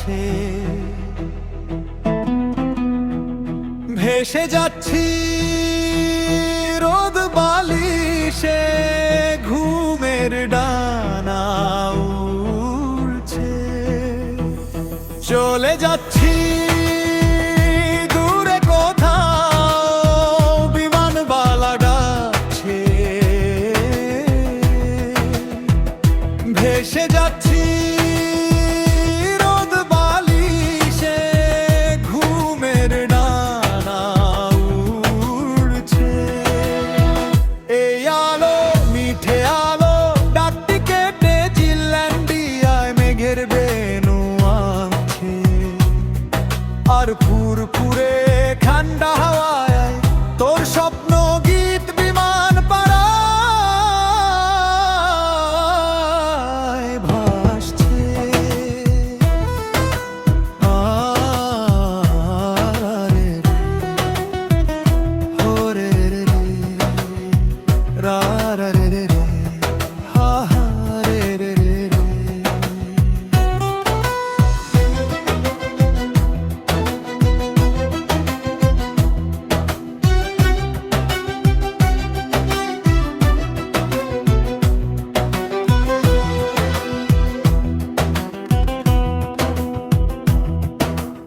আছে। ভেসে যাচ্ছি রোদ বালিশে, ঘুমের ডানা উড়ছে। চলে যাচ্ছি দূরে কোথাও, বিমানবালা ডাকছে। ভেসে যাচ্ছি রোদ বালিশে, ঘুমের ডানা উড়ছে। এই আলো মিঠে আলো, ডাকটি কেটে জিল্যান্ডিয়ায় মেঘের বেনু আনছে। আর ফুরফুরে ঠান্ডা হাওয়ায় তোর স্বপ্ন গীত বিমান পাড়ায় ভাসছে। আরে ওরে রে রা রা রে রে রে, হা হা রে রে রে রে।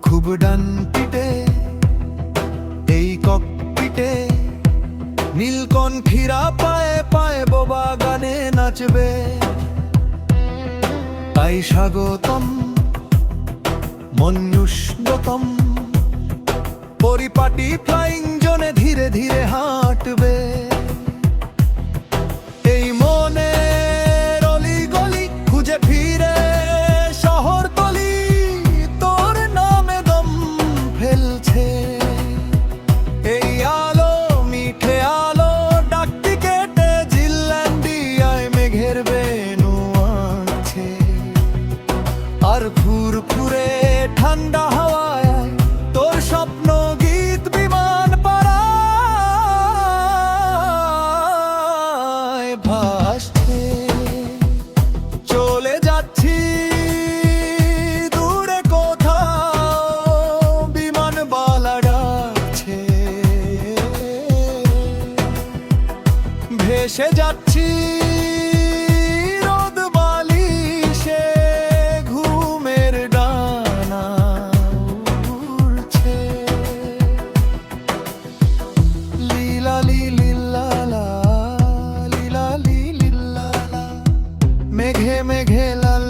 খুব ডান পিটে এই ককপিটে, নীলকণ্ঠীরা পায়ে পায়ে বোবা গানে নাচবে। তাই স্বাগতম মঞ্জুষ্ণতম, পরিপাটি ফ্লাইং জোনে ধীরে ধীরে হাঁটবে। এই মনের অলিগলি খুঁজে ফিরে শহরতলি তোর নামে দম ফেলছে। এই আলো মিঠে আলো, ডাকটি কেটে জিল্যান্ডিয়ায় মেঘের বেনু আনছে। আর ফুরফুরে ঠান্ডা হাওয়ায় তোর স্বপ্ন গীত বিমান পাড়ায় ভাসছে। চলে যাচ্ছি দূরে কোথাও, বিমানবালা ডাকছে। ভেসে যাচ্ছি রোদ বালিশে, ঘুমের ডানা উড়ছে। লীলা লি লীলা লা, লীলা লি লীলা লা, মেঘে মেঘে লাল